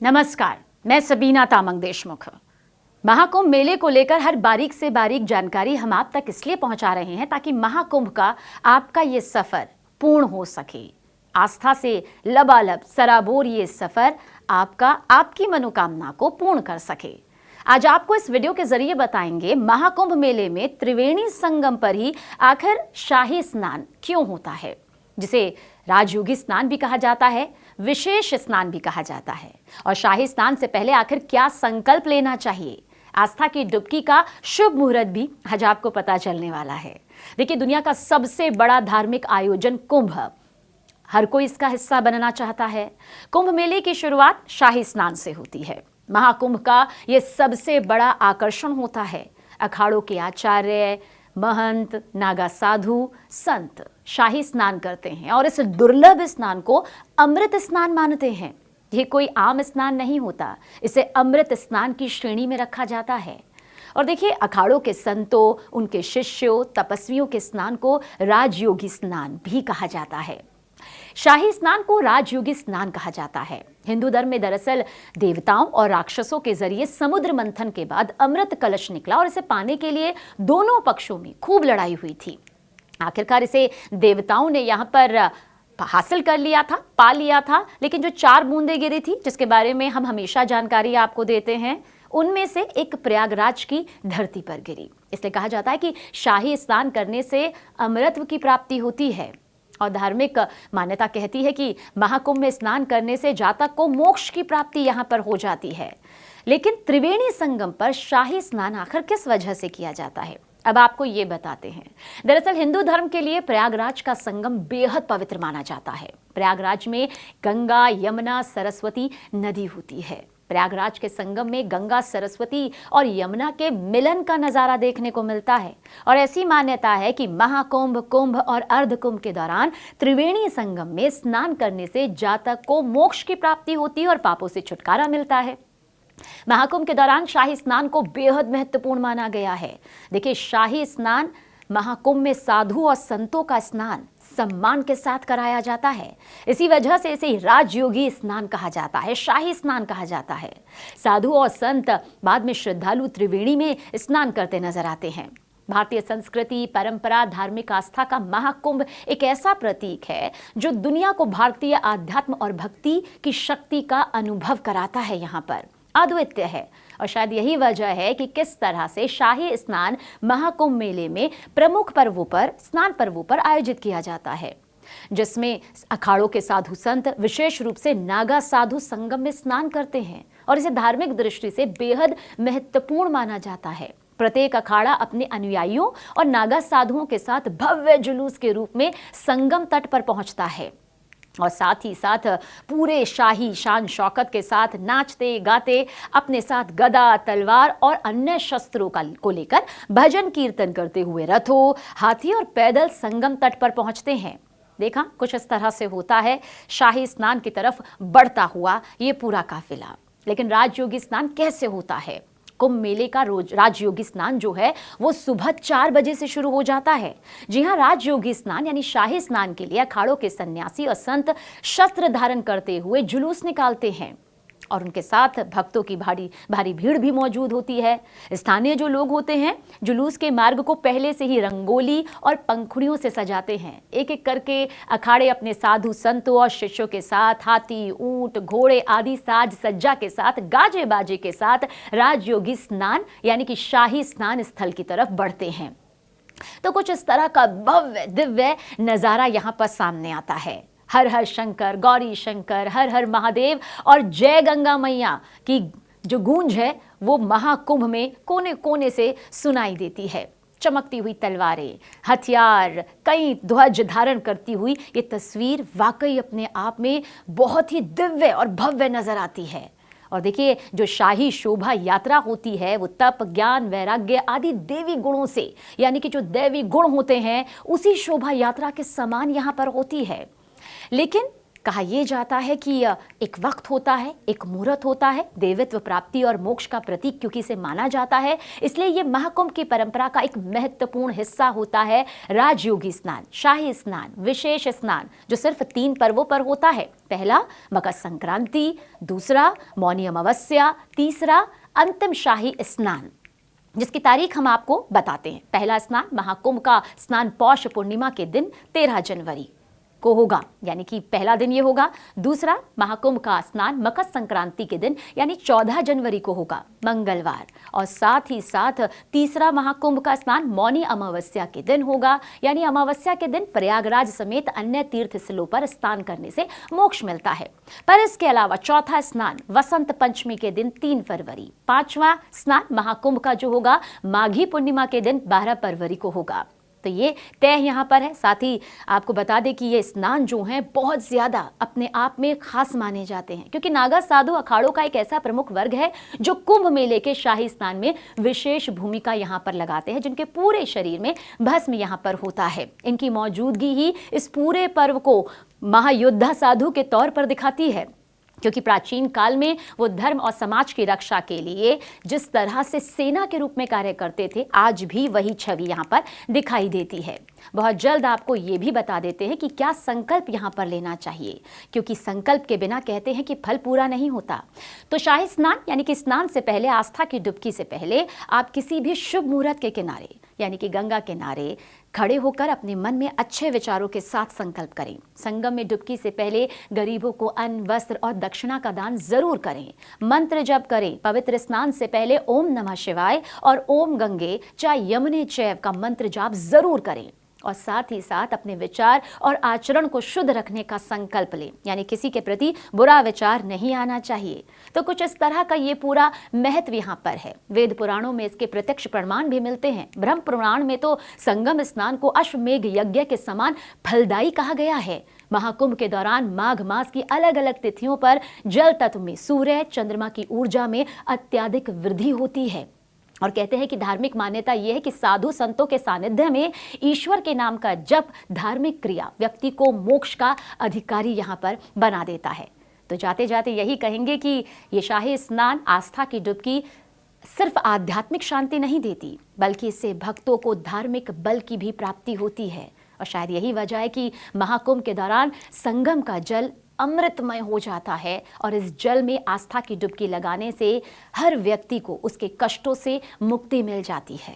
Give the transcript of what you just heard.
नमस्कार, मैं सबीना तामंग देशमुख। महाकुंभ मेले को लेकर हर बारीक से बारीक जानकारी हम आप तक इसलिए पहुंचा रहे हैं ताकि महाकुंभ का आपका ये सफर पूर्ण हो सके। आस्था से लबालब सराबोर ये सफर आपकी मनोकामना को पूर्ण कर सके। आज आपको इस वीडियो के जरिए बताएंगे महाकुंभ मेले में त्रिवेणी संगम पर ही आखिर शाही स्नान क्यों होता है, जिसे राजयोगी स्नान भी कहा जाता है, विशेष स्नान भी कहा जाता है। और शाही स्नान से पहले आखिर क्या संकल्प लेना चाहिए, आस्था की डुबकी का शुभ मुहूर्त भी आज आपको पता चलने वाला है। देखिए, दुनिया का सबसे बड़ा धार्मिक आयोजन कुंभ, हर कोई इसका हिस्सा बनना चाहता है। कुंभ मेले की शुरुआत शाही स्नान से होती है। महाकुंभ का यह सबसे बड़ा आकर्षण होता है। अखाड़ों के आचार्य, महंत, नागा साधु, संत शाही स्नान करते हैं और इस दुर्लभ स्नान को अमृत स्नान मानते हैं। ये कोई आम स्नान नहीं होता, इसे अमृत स्नान की श्रेणी में रखा जाता है। और देखिए, अखाड़ों के संतों, उनके शिष्यों, तपस्वियों के स्नान को राजयोगी स्नान भी कहा जाता है। शाही स्नान को राजयोगी स्नान कहा जाता है। हिंदू धर्म में दरअसल देवताओं और राक्षसों के जरिए समुद्र मंथन के बाद अमृत कलश निकला और इसे पाने के लिए दोनों पक्षों में खूब लड़ाई हुई थी। आखिरकार इसे देवताओं ने यहाँ पर हासिल कर लिया था, पा लिया था, लेकिन जो 4 बूंदें गिरी थी, जिसके बारे में हम हमेशा जानकारी आपको देते हैं, उनमें से एक प्रयागराज की धरती पर गिरी। इसलिए कहा जाता है कि शाही स्नान करने से अमृतत्व की प्राप्ति होती है। और धार्मिक मान्यता कहती है कि महाकुंभ में स्नान करने से जातक को मोक्ष की प्राप्ति यहाँ पर हो जाती है। लेकिन त्रिवेणी संगम पर शाही स्नान आखिर किस वजह से किया जाता है, अब आपको ये बताते हैं। दरअसल हिंदू धर्म के लिए प्रयागराज का संगम बेहद पवित्र माना जाता है। प्रयागराज में गंगा, यमुना, सरस्वती नदी होती है। प्रयागराज के संगम में गंगा, सरस्वती और यमुना के मिलन का नजारा देखने को मिलता है। और ऐसी मान्यता है कि महाकुंभ, कुंभ और अर्धकुंभ के दौरान त्रिवेणी संगम में स्नान करने से जातक को मोक्ष की प्राप्ति होती है और पापों से छुटकारा मिलता है। महाकुंभ के दौरान शाही स्नान को बेहद महत्वपूर्ण माना गया है। देखिए, शाही स्नान महाकुंभ में साधु और संतों का स्नान सम्मान के साथ कराया जाता है। इसी वजह से इसे राजयोगी स्नान कहा जाता है, शाही स्नान कहा जाता है। साधु और संत, बाद में श्रद्धालु त्रिवेणी में स्नान करते नजर आते हैं। भारतीय संस्कृति, परंपरा, धार्मिक आस्था का महाकुंभ एक ऐसा प्रतीक है जो दुनिया को भारतीय आध्यात्म और भक्ति की शक्ति का अनुभव कराता है। यहाँ पर अद्वितीय है। और शायद यही वजह है कि किस तरह से शाही स्नान महाकुंभ मेले में प्रमुख पर्वों पर, स्नान पर्वों पर आयोजित किया जाता है, जिसमें अखाड़ों के साधु संत, विशेष रूप से नागा साधु संगम में स्नान करते हैं और इसे धार्मिक दृष्टि से बेहद महत्वपूर्ण माना जाता है। प्रत्येक अखाड़ा अपने अनुयायियों और नागा साधुओं के साथ भव्य जुलूस के रूप में संगम तट पर पहुंचता है और साथ ही साथ पूरे शाही शान शौकत के साथ नाचते गाते अपने साथ गदा, तलवार और अन्य शस्त्रों को लेकर भजन कीर्तन करते हुए रथों, हाथी और पैदल संगम तट पर पहुंचते हैं। देखा, कुछ इस तरह से होता है शाही स्नान की तरफ बढ़ता हुआ ये पूरा काफिला। लेकिन राजयोगी स्नान कैसे होता है? कुंभ मेले का राजयोगी स्नान जो है वो सुबह 4 बजे से शुरू हो जाता है। जी हाँ, राजयोगी स्नान यानी शाही स्नान के लिए अखाड़ों के सन्यासी और संत शस्त्र धारण करते हुए जुलूस निकालते हैं और उनके साथ भक्तों की भारी भारी भीड़ भी मौजूद होती है। स्थानीय जो लोग होते हैं जुलूस के मार्ग को पहले से ही रंगोली और पंखुड़ियों से सजाते हैं। एक एक करके अखाड़े अपने साधु संतों और शिष्यों के साथ हाथी, ऊंट, घोड़े आदि साज सज्जा के साथ, गाजे बाजे के साथ राजयोगी स्नान यानी कि शाही स्नान स्थल की तरफ बढ़ते हैं। तो कुछ इस तरह का भव्य दिव्य नजारा यहाँ पर सामने आता है। हर हर शंकर, गौरी शंकर, हर हर महादेव और जय गंगा मैया की जो गूंज है वो महाकुंभ में कोने कोने से सुनाई देती है। चमकती हुई तलवारें, हथियार, कई ध्वज धारण करती हुई ये तस्वीर वाकई अपने आप में बहुत ही दिव्य और भव्य नजर आती है। और देखिए, जो शाही शोभा यात्रा होती है वो तप, ज्ञान, वैराग्य आदि देवी गुणों से, यानी कि जो दैवी गुण होते हैं उसी शोभा यात्रा के समान यहाँ पर होती है। लेकिन कहा यह जाता है कि एक वक्त होता है, एक मुहूर्त होता है, देवत्व प्राप्ति और मोक्ष का प्रतीक क्योंकि इसे माना जाता है, इसलिए ये महाकुंभ की परंपरा का एक महत्वपूर्ण हिस्सा होता है राजयोगी स्नान, शाही स्नान, विशेष स्नान, जो सिर्फ 3 पर्वों पर होता है। पहला मकर संक्रांति, दूसरा मौनी अमावस्या, तीसरा अंतिम शाही स्नान, जिसकी तारीख हम आपको बताते हैं। पहला स्नान महाकुंभ का स्नान पौष पूर्णिमा के दिन 13 जनवरी को होगा, यानी कि पहला दिन ये होगा। दूसरा महाकुंभ का स्नान मकर संक्रांति के दिन यानी 14 जनवरी को होगा, मंगलवार। और साथ ही साथ तीसरा महाकुंभ का स्नान मौनी अमावस्या के दिन होगा, यानी अमावस्या के दिन प्रयागराज समेत अन्य तीर्थ स्थलों पर स्नान करने से मोक्ष मिलता है। पर इसके अलावा चौथा स्नान वसंत पंचमी के दिन 3 फरवरी, पांचवा स्नान महाकुंभ का जो होगा माघी पूर्णिमा के दिन 12 फरवरी को होगा। तो ये तय यहाँ पर है। साथ ही आपको बता दें कि ये स्नान जो हैं बहुत ज़्यादा अपने आप में खास माने जाते हैं, क्योंकि नागा साधु अखाड़ों का एक ऐसा प्रमुख वर्ग है जो कुंभ मेले के शाही स्नान में विशेष भूमिका यहाँ पर लगाते हैं, जिनके पूरे शरीर में भस्म यहाँ पर होता है। इनकी मौजूदगी ही इस पूरे पर्व को महायोद्धा साधु के तौर पर दिखाती है, क्योंकि प्राचीन काल में वो धर्म और समाज की रक्षा के लिए जिस तरह से सेना के रूप में कार्य करते थे, आज भी वही छवि यहाँ पर दिखाई देती है। बहुत जल्द आपको ये भी बता देते हैं कि क्या संकल्प यहाँ पर लेना चाहिए, क्योंकि संकल्प के बिना कहते हैं कि फल पूरा नहीं होता। तो शाही स्नान यानी कि स्नान से पहले, आस्था की डुबकी से पहले आप किसी भी शुभ मुहूर्त के किनारे यानी कि गंगा किनारे खड़े होकर अपने मन में अच्छे विचारों के साथ संकल्प करें। संगम में डुबकी से पहले गरीबों को अन्न, वस्त्र और दक्षिणा का दान जरूर करें। मंत्र जप करें। पवित्र स्नान से पहले ओम नमः शिवाय और ओम गंगे च यमुने चैव का मंत्र जाप जरूर करें। और साथ ही साथ अपने विचार और आचरण को शुद्ध रखने का संकल्प लें, यानी किसी के प्रति बुरा विचार नहीं आना चाहिए। तो कुछ इस तरह का ये पूरा महत्व यहाँ पर है। वेद पुराणों में इसके प्रत्यक्ष प्रमाण भी मिलते हैं। ब्रह्म पुराण में तो संगम स्नान को अश्वमेघ यज्ञ के समान फलदायी कहा गया है। महाकुंभ के दौरान माघ मास की अलग अलग तिथियों पर जल तत्व में सूर्य चंद्रमा की ऊर्जा में अत्यधिक वृद्धि होती है। और कहते हैं कि धार्मिक मान्यता यह है कि साधु संतों के सानिध्य में ईश्वर के नाम का जप, धार्मिक क्रिया व्यक्ति को मोक्ष का अधिकारी यहाँ पर बना देता है। तो जाते जाते यही कहेंगे कि ये शाही स्नान, आस्था की डुबकी सिर्फ आध्यात्मिक शांति नहीं देती, बल्कि इससे भक्तों को धार्मिक बल की भी प्राप्ति होती है। और शायद यही वजह है कि महाकुंभ के दौरान संगम का जल अमृतमय हो जाता है और इस जल में आस्था की डुबकी लगाने से हर व्यक्ति को उसके कष्टों से मुक्ति मिल जाती है।